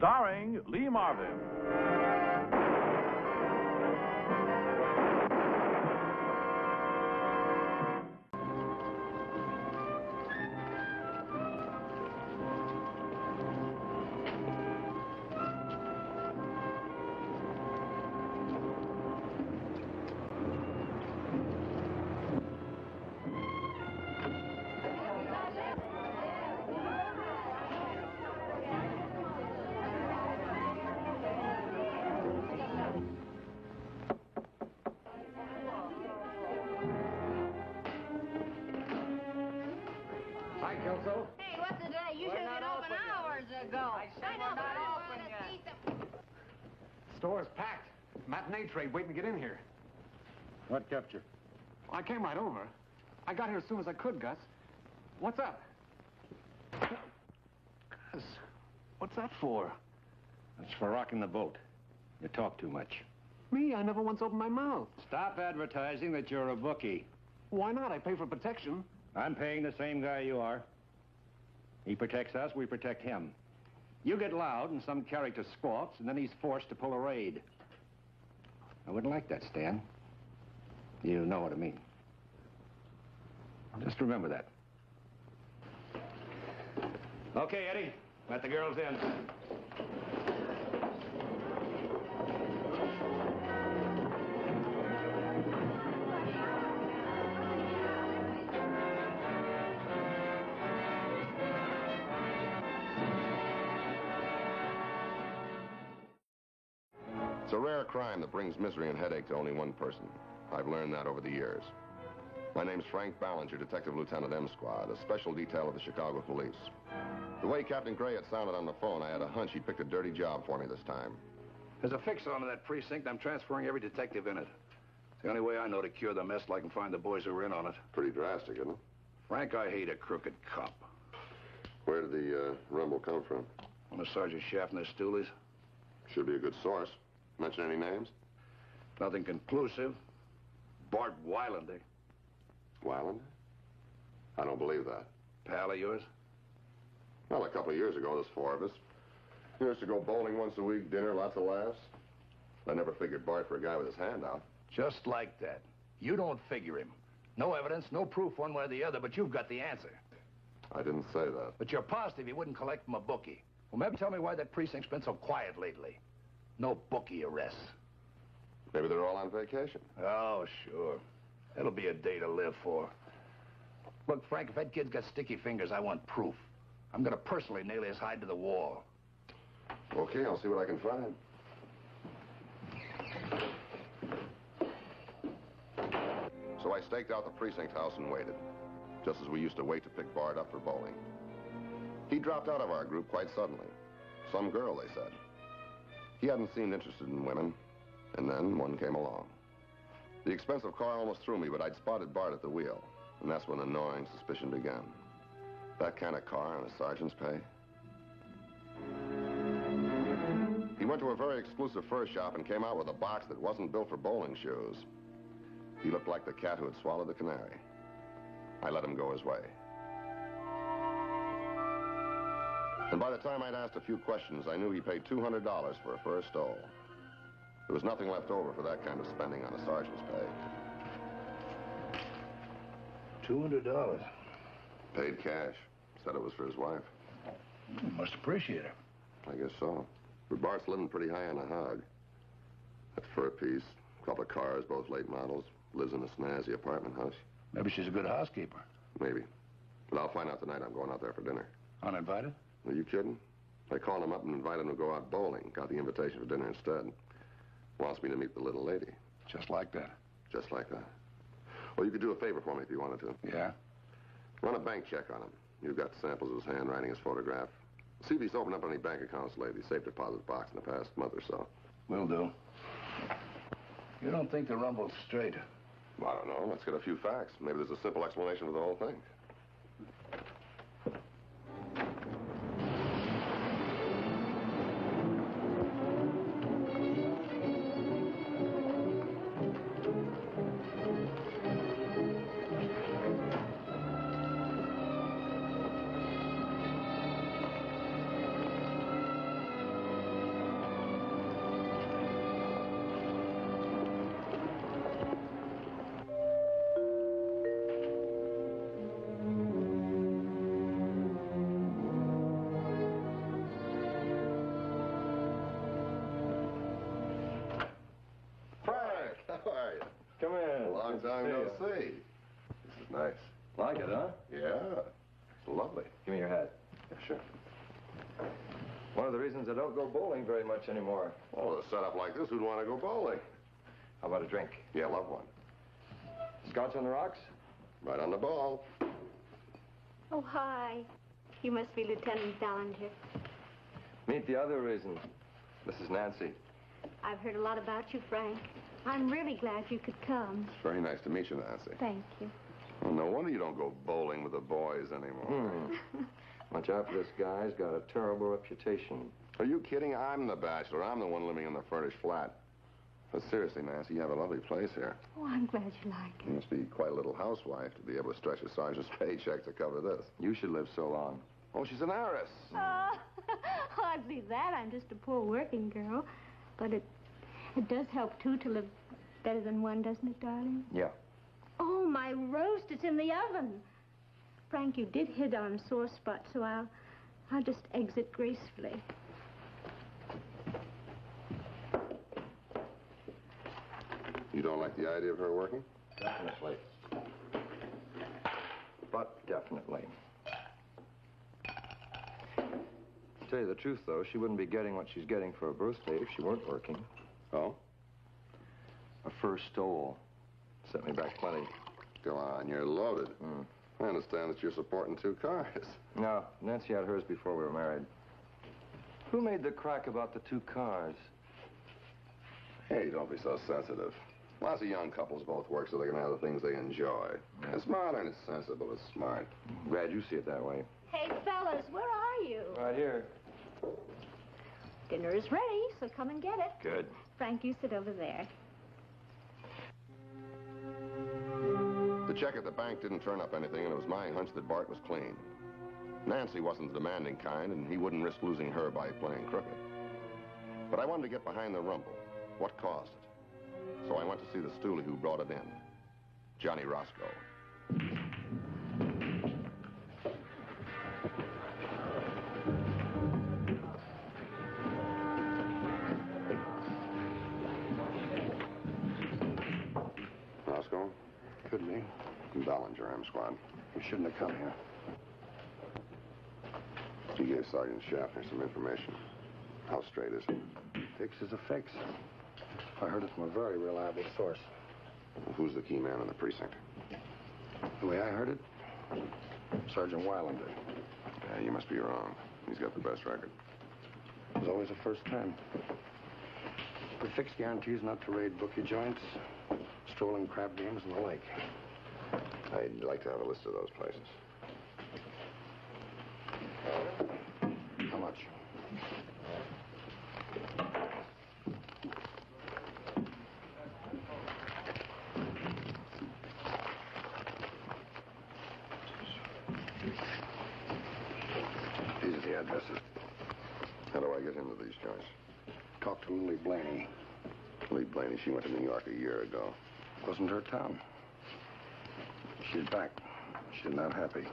starring Lee Marvin. Hi, Kelso. Hey, what's the day? You should have been open hours ago. I said we're not open yet. Store's packed. Matinee trade waiting to get in here. What kept you? I came right over. I got here as soon as I could, Gus. What's up? Gus, what's that for? It's for rocking the boat. You talk too much. Me? I never once opened my mouth. Stop advertising that you're a bookie. Why not? I pay for protection. I'm paying the same guy you are. He protects us, we protect him. You get loud and some character squawks, and then he's forced to pull a raid. I wouldn't like that, Stan. You know what I mean. Just remember that. Okay, Eddie, let the girls in. It's a rare crime that brings misery and headache to only one person. I've learned that over the years. My name's Frank Ballinger, Detective Lieutenant M Squad, a special detail of the Chicago Police. The way Captain Gray had sounded on the phone, I had a hunch he'd picked a dirty job for me this time. There's a fix on that precinct. I'm transferring every detective in it. It's the only way I know to cure the mess till I can find the boys who were in on it. Pretty drastic, isn't it? Frank, I hate a crooked cop. Where did the rumble come from? One of Sergeant Schaffner's stoolies. Should be a good source. Mention any names? Nothing conclusive. Bart Weilander. Weiland? I don't believe that. Pal of yours? Well, a couple of years ago, there's four of us. We used to go bowling once a week, dinner, lots of laughs. I never figured Bart for a guy with his hand out. Just like that. You don't figure him. No evidence, no proof one way or the other, but you've got the answer. I didn't say that. But you're positive he wouldn't collect from a bookie. Well, maybe tell me why that precinct's been so quiet lately. No bookie arrests. Maybe they're all on vacation. Oh, sure. That'll be a day to live for. Look, Frank, if that kid's got sticky fingers, I want proof. I'm gonna personally nail his hide to the wall. Okay, I'll see what I can find. So I staked out the precinct house and waited, just as we used to wait to pick Bart up for bowling. He dropped out of our group quite suddenly. Some girl, they said. He hadn't seemed interested in women, and then one came along. The expensive car almost threw me, but I'd spotted Bart at the wheel, and that's when annoying suspicion began. That kind of car on a sergeant's pay? He went to a very exclusive fur shop and came out with a box that wasn't built for bowling shoes. He looked like the cat who had swallowed the canary. I let him go his way. And by the time I'd asked a few questions, I knew he paid $200 for a fur stole. There was nothing left over for that kind of spending on a sergeant's pay. $200. Paid cash. Said it was for his wife. Must appreciate her. I guess so. But Bart's living pretty high on the hog. That fur piece, a couple of cars, both late models. Lives in a snazzy apartment house. Maybe she's a good housekeeper. Maybe. But I'll find out tonight. I'm going out there for dinner. Uninvited? Are you kidding? I called him up and invited him to go out bowling. Got the invitation for dinner instead. Wants me to meet the little lady. Just like that. Just like that. Well, you could do a favor for me if you wanted to. Yeah? Run a bank check on him. You've got samples of his handwriting, his photograph. See if he's opened up any bank accounts lately. Safe deposit box in the past month or so. Will do. You don't think the rumble's straight? Well, I don't know. Let's get a few facts. Maybe there's a simple explanation for the whole thing. time no see. This is nice. Like it, huh? Yeah. It's lovely. Give me your hat. Yeah, sure. One of the reasons I don't go bowling very much anymore. Well, with a setup like this, who'd want to go bowling? How about a drink? Yeah, love one. Scotch on the rocks? Right on the ball. Oh, hi. You must be Lieutenant Ballinger. Meet the other reason. This is Nancy. I've heard a lot about you, Frank. I'm really glad you could come. It's very nice to meet you, Nancy. Thank you. Well, no wonder you don't go bowling with the boys anymore. Watch out for this guy. He's got a terrible reputation. Are you kidding? I'm the bachelor. I'm the one living in the furnished flat. But seriously, Nancy, you have a lovely place here. Oh, I'm glad you like You it. must be quite a little housewife to be able to stretch a sergeant's paycheck to cover this. You should live so long. Oh, she's an heiress. Oh, hardly that. I'm just a poor working girl. But it does help, too, to live better than one, doesn't it, darling? Yeah. Oh, my roast is in the oven. Frank, you did hit on a sore spot, so I'll just exit gracefully. You don't like the idea of her working? Definitely. But definitely. To tell you the truth, though, she wouldn't be getting what she's getting for her birthday if she weren't working. Oh? A first stole. Set me back plenty. Go on, you're loaded. I understand that you're supporting 2 cars. No, Nancy had hers before we were married. Who made the crack about the 2 cars? Hey, don't be so sensitive. Lots of young couples both work so they can have the things they enjoy. It's modern, it's sensible, it's smart. Glad you see it that way. Hey, fellas, where are you? Right here. Dinner is ready, so come and get it. Good. Frank, you sit over there. The check at the bank didn't turn up anything, and it was my hunch that Bart was clean. Nancy wasn't the demanding kind, and he wouldn't risk losing her by playing crooked. But I wanted to get behind the rumble. What caused it? So I went to see the stoolie who brought it in, Johnny Roscoe. Roscoe? Could be. Ballinger, M Squad. You shouldn't have come here. He gave Sergeant Schaffner some information. How straight is he? Fix is a fix. I heard it from a very reliable source. Well, who's the key man in the precinct? The way I heard it, Sergeant Weilander. Yeah, you must be wrong. He's got the best record. It was always the first time. The fix guarantees not to raid bookie joints, strolling crab games, and the like. I'd like to have a list of those places. How much? These are the addresses. How do I get into these joints? Talk to Lily Blaney. Lee Blaney, she went to New York a year ago. Wasn't her town. She's back. She's not happy.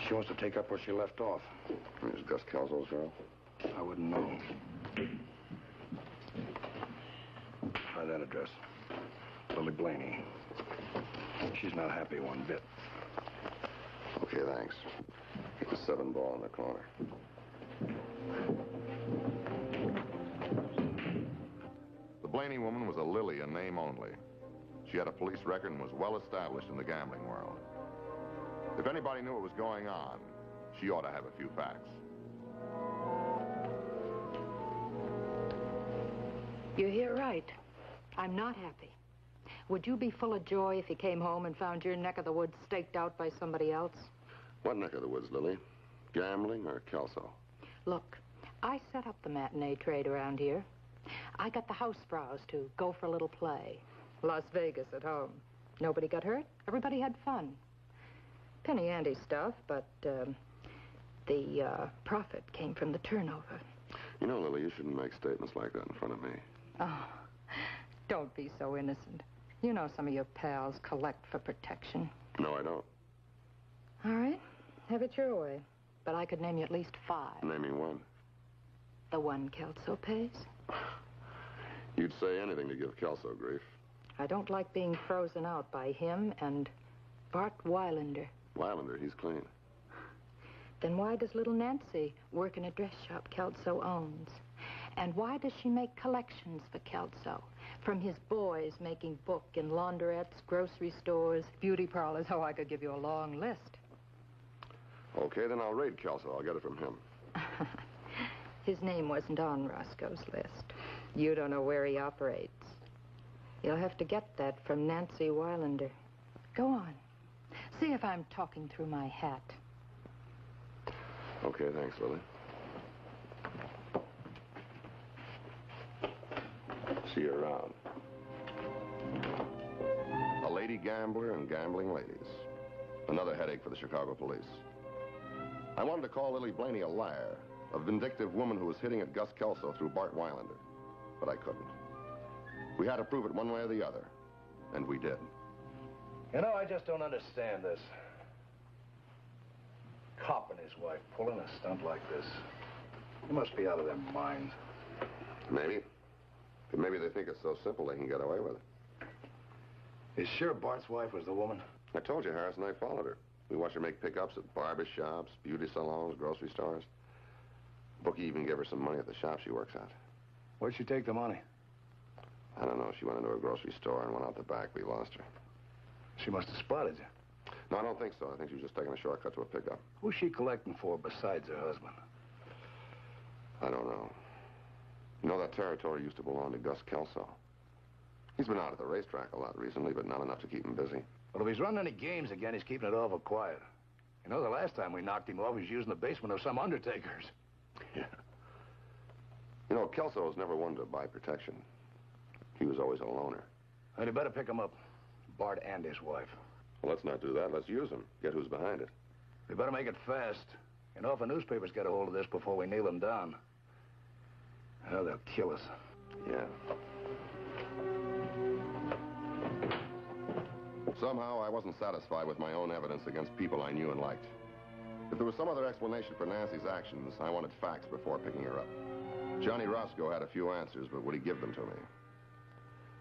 She wants to take up where she left off. Is Gus Kelso's girl? I wouldn't know. Try that address. Lily Blaney. She's not happy one bit. Okay, thanks. Get the 7 ball in the corner. The Blaney woman was a Lily in name only. She had a police record and was well established in the gambling world. If anybody knew what was going on, she ought to have a few facts. You hear right. I'm not happy. Would you be full of joy if you came home and found your neck of the woods staked out by somebody else? What neck of the woods, Lily? Gambling or Kelso? Look, I set up the matinee trade around here. I got the housebrows to go for a little play. Las Vegas at home. Nobody got hurt. Everybody had fun. Penny ante stuff, but the profit came from the turnover. You know, Lily, you shouldn't make statements like that in front of me. Oh, don't be so innocent. You know some of your pals collect for protection. No, I don't. All right, have it your way. But I could name you at least 5. Name me one. The one Kelso pays. You'd say anything to give Kelso grief. I don't like being frozen out by him and Bart Weilander. Weilander, he's clean. Then why does little Nancy work in a dress shop Kelso owns? And why does she make collections for Kelso? From his boys making book in laundrettes, grocery stores, beauty parlors. Oh, I could give you a long list. Okay, then I'll raid Kelso. I'll get it from him. His name wasn't on Roscoe's list. You don't know where he operates. You'll have to get that from Nancy Weilander. Go on. See if I'm talking through my hat. Okay, thanks, Lily. See you around. A lady gambler and gambling ladies. Another headache for the Chicago police. I wanted to call Lily Blaney a liar, a vindictive woman who was hitting at Gus Kelso through Bart Weilander. But I couldn't. We had to prove it one way or the other. And we did. You know, I just don't understand this. Cop and his wife pulling a stunt like this. They must be out of their minds. Maybe. But maybe they think it's so simple they can get away with it. You sure Bart's wife was the woman? I told you, Harris and I followed her. We watched her make pickups at barber shops, beauty salons, grocery stores. Bookie even gave her some money at the shop she works at. Where'd she take the money? I don't know. She went into a grocery store and went out the back. We lost her. She must have spotted you. No, I don't think so. I think she was just taking a shortcut to a pickup. Who's she collecting for besides her husband? I don't know. You know, that territory used to belong to Gus Kelso. He's been out at the racetrack a lot recently, but not enough to keep him busy. Well, if he's running any games again, he's keeping it awful quiet. You know, the last time we knocked him off, he was using the basement of some undertakers. Yeah. You know, Kelso was never one to buy protection. He was always a loner. And you better pick him up. Bart and his wife. Well, let's not do that. Let's use him. Get who's behind it. We better make it fast. You know, if the newspapers get a hold of this before we nail him down, well, they'll kill us. Yeah. Somehow, I wasn't satisfied with my own evidence against people I knew and liked. If there was some other explanation for Nancy's actions, I wanted facts before picking her up. Johnny Roscoe had a few answers, but would he give them to me?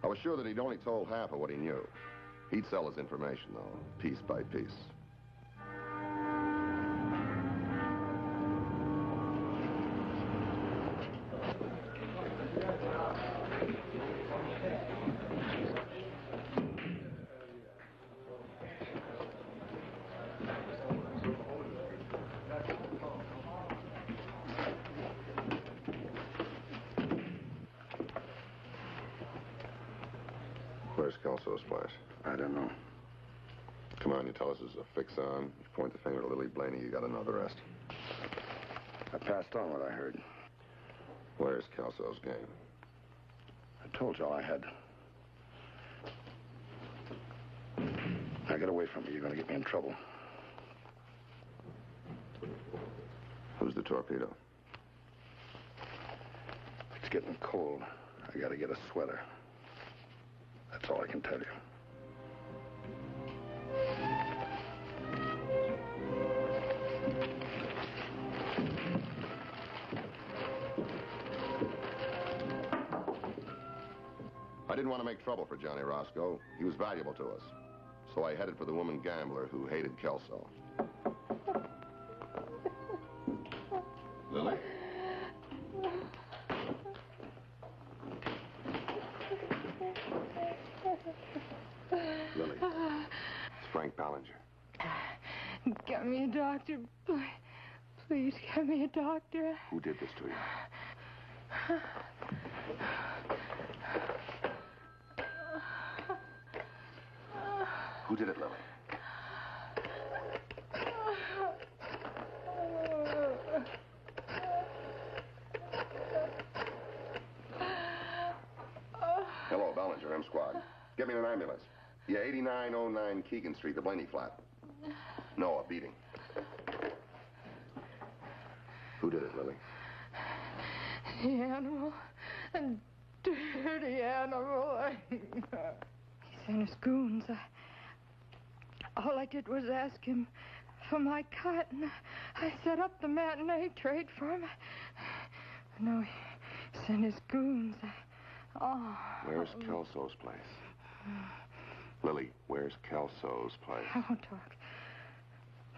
I was sure that he'd only told half of what he knew. He'd sell his information, though, piece by piece. Where's Kelso's place? I don't know. Come on, you tell us there's a fix on. You point the finger at Lily Blaney, you gotta know the rest. I passed on what I heard. Where's Kelso's game? I told you all I had. Now get away from me. You're gonna get me in trouble. Who's the torpedo? It's getting cold. I gotta get a sweater. That's all I can tell you. I didn't want to make trouble for Johnny Roscoe. He was valuable to us. So I headed for the woman gambler who hated Kelso. Lily? Lily, it's Frank Ballinger. Get me a doctor. Please get me a doctor. Who did this to you? Who did it, Lily? Hello, Ballinger, M Squad. Get me an ambulance. Yeah, 8909 Keegan Street, the Blaney flat. No, a beating. Who did it, Lily? The animal. A dirty animal. He sent his goons. All I did was ask him for my cut, and I set up the matinee trade for him. No, he sent his goons. Oh. Where's Kelso's place? Lily, where's Kelso's place? I won't talk.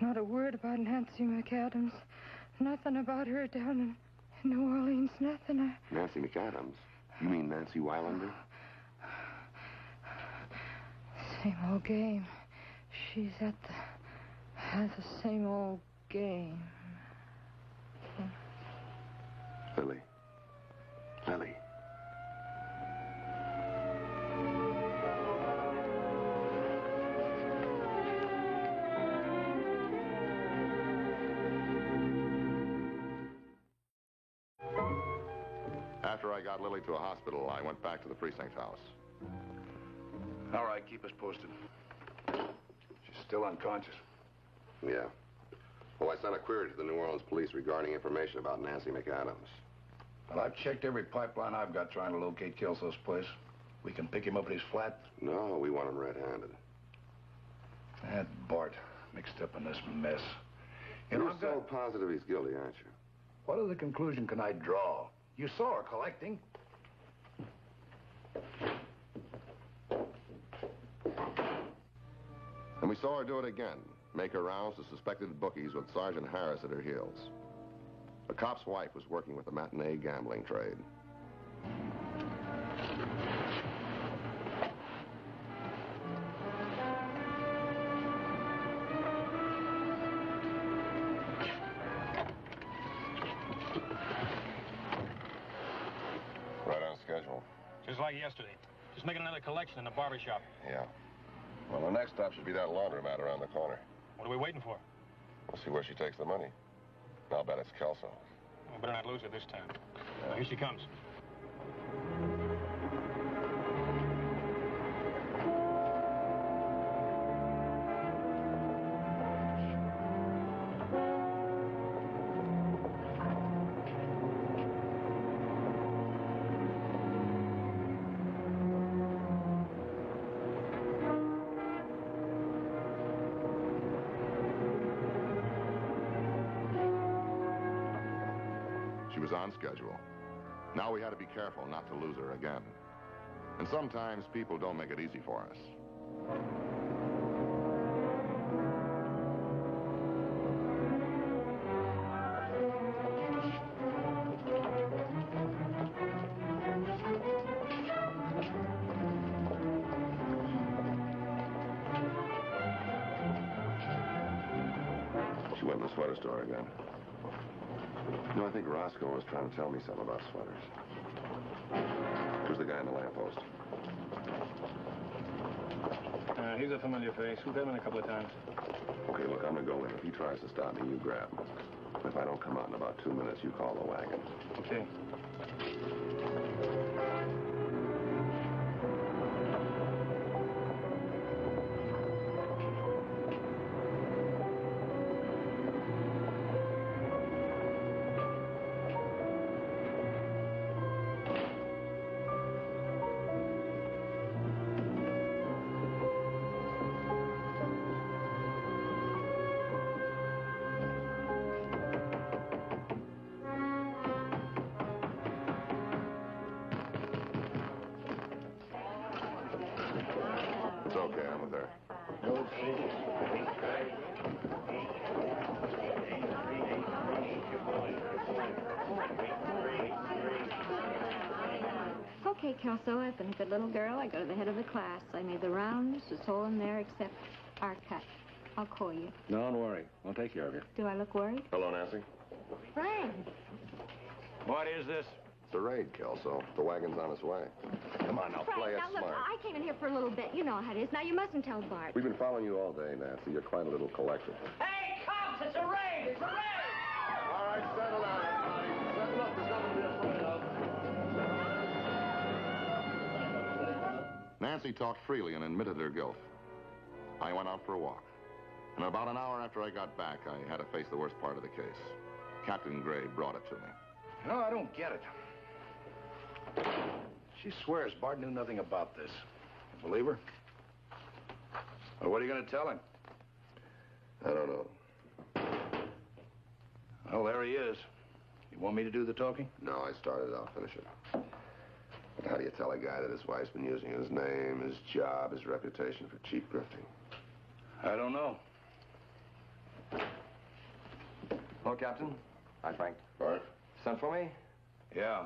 Not a word about Nancy McAdams. Nothing about her down in New Orleans. Nothing. Nancy McAdams? You mean Nancy Weilander? Same old game. She's at the same old game. Lily. Lily. After I got Lily to a hospital, I went back to the precinct house. All right, keep us posted. She's still unconscious. Yeah. Well, I sent a query to the New Orleans police regarding information about Nancy McAdams. Well, I've checked every pipeline I've got trying to locate Kelso's place. We can pick him up at his flat. No, we want him red-handed. That Bart mixed up in this mess. You know, You're so positive he's guilty, aren't you? What other conclusion can I draw? You saw her collecting. And we saw her do it again, make her rounds to suspected bookies with Sergeant Harris at her heels. The cop's wife was working with the Matinee gambling trade. Right on schedule. Just like yesterday. Just making another collection in the barber shop. Yeah. Well, the next stop should be that laundromat around the corner. What are we waiting for? We'll see where she takes the money. I'll bet it's Kelso. We better not lose it this time. Here she comes. She was on schedule. Now we had to be careful not to lose her again. And sometimes people don't make it easy for us. She went to the sweater store again. You know, I think Roscoe was trying to tell me something about sweaters. Who's the guy in the lamppost? He's a familiar face. We've had him in a couple of times. Okay, look, I'm gonna go in. If he tries to stop me, you grab him. If I don't come out in about 2 minutes, you call the wagon. Okay. It's okay, I'm with her. Okay, Kelso, I've been a good little girl. I go to the head of the class. I made the rounds. There's all in there except our cut. I'll call you. Don't worry. We'll take care of you. Do I look worried? Hello, Nancy. Frank. What is this? It's a raid, Kelso. The wagon's on its way. Come on now, play it Frank, now look, smart. I came in here for a little bit. You know how it is. Now, you mustn't tell Bart. We've been following you all day, Nancy. You're quite a little collector. Hey, cops, it's a raid! It's a raid! All right, settle down, everybody. Settle up. There's nothing to be afraid of. Nancy talked freely and admitted her guilt. I went out for a walk. And about an hour after I got back, I had to face the worst part of the case. Captain Gray brought it to me. No, I don't get it. She swears Bart knew nothing about this. You believe her? Well, what are you going to tell him? I don't know. Well, there he is. You want me to do the talking? No, I started. I'll finish it. How do you tell a guy that his wife's been using his name, his job, his reputation for cheap grifting? I don't know. Hello, Captain. Hi, Frank. Bart? Sent for me? Yeah.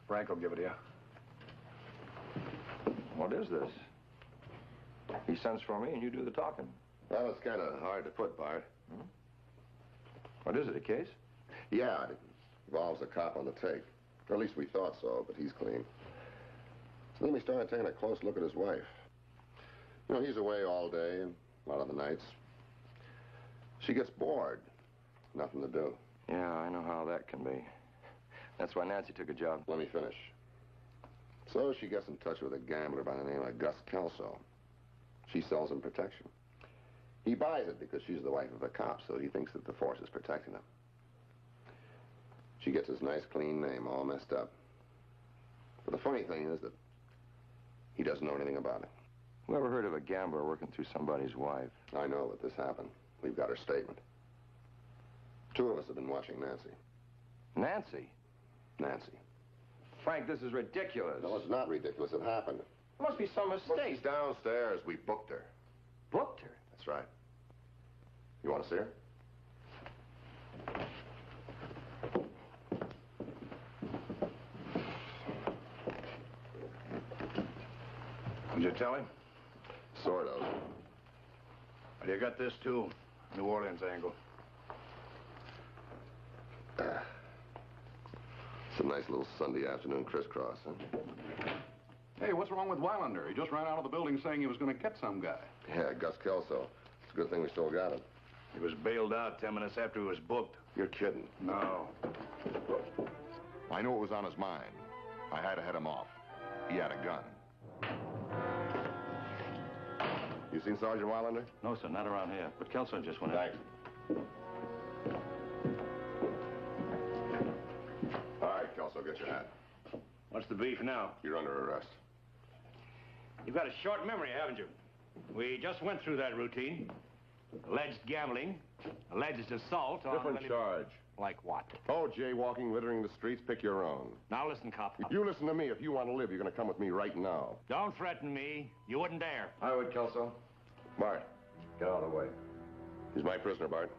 Frank will give it to you. What is this? He sends for me and you do the talking. Well, it's kind of hard to put, Bart. What is it, a case? Yeah, it involves a cop on the take. Or at least we thought so, but he's clean. So then we started taking a close look at his wife. You know, he's away all day and a lot of the nights. She gets bored. Nothing to do. Yeah, I know how that can be. That's why Nancy took a job. Let me finish. So she gets in touch with a gambler by the name of Gus Kelso. She sells him protection. He buys it because she's the wife of a cop, so he thinks that the force is protecting him. She gets his nice, clean name all messed up. But the funny thing is that he doesn't know anything about it. Who ever heard of a gambler working through somebody's wife? I know that this happened. We've got her statement. 2 of us have been watching Nancy. Nancy? Nancy. Frank, this is ridiculous. No, it's not ridiculous. It happened. There must be some Well, mistake. she's downstairs. We booked her. Booked her? That's right. You want to see her? Did you tell him? Sort of. Well, you got this, too. New Orleans angle. It's a nice little Sunday afternoon crisscross, huh? Hey, what's wrong with Weilander? He just ran out of the building saying he was going to get some guy. Yeah, Gus Kelso. It's a good thing we still got him. He was bailed out 10 minutes after he was booked. You're kidding. No. I knew it was on his mind. I had to head him off. He had a gun. You seen Sergeant Weilander? No, sir, not around here. But Kelso just went in. Thanks. All right, Kelso, get your hat. What's the beef now? You're under arrest. You've got a short memory, haven't you? We just went through that routine. Alleged gambling, alleged assault on... Different charge. Like what? Oh, jaywalking, littering the streets, pick your own. Now listen, cop. You listen to me. If you want to live, you're going to come with me right now. Don't threaten me. You wouldn't dare. I would, Kelso. Bart, Get out of the way. he's my prisoner, Bart.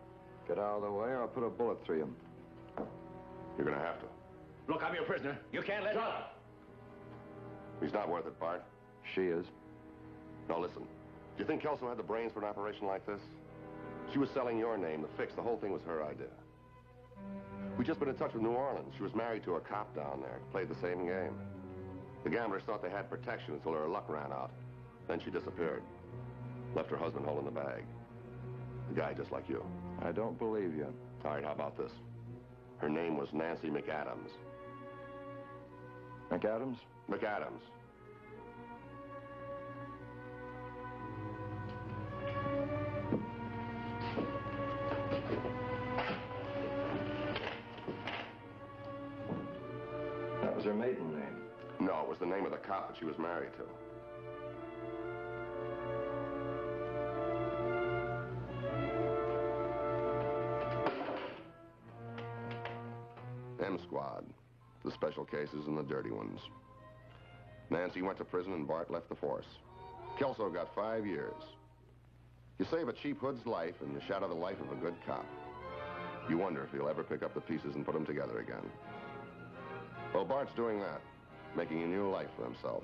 Get out of the way or I'll put a bullet through him. You're going to have to. Look, I'm your prisoner. You can't let me... He's not worth it, Bart. She is. Now, listen. Do you think Kelso had the brains for an operation like this? She was selling your name, the fix. The whole thing was her idea. We just been in touch with New Orleans. She was married to a cop down there. Played the same game. The gamblers thought they had protection until her luck ran out. Then she disappeared. Left her husband holding the bag. The guy just like you. I don't believe you. All right, how about this? Her name was Nancy McAdams. McAdams? McAdams. That was her maiden name. No, it was the name of the cop that she was married to. M Squad. The special cases and the dirty ones. Nancy went to prison and Bart left the force. Kelso got 5 years. You save a cheap hood's life and you shadow the life of a good cop. You wonder if he'll ever pick up the pieces and put them together again. Well, Bart's doing that, making a new life for himself.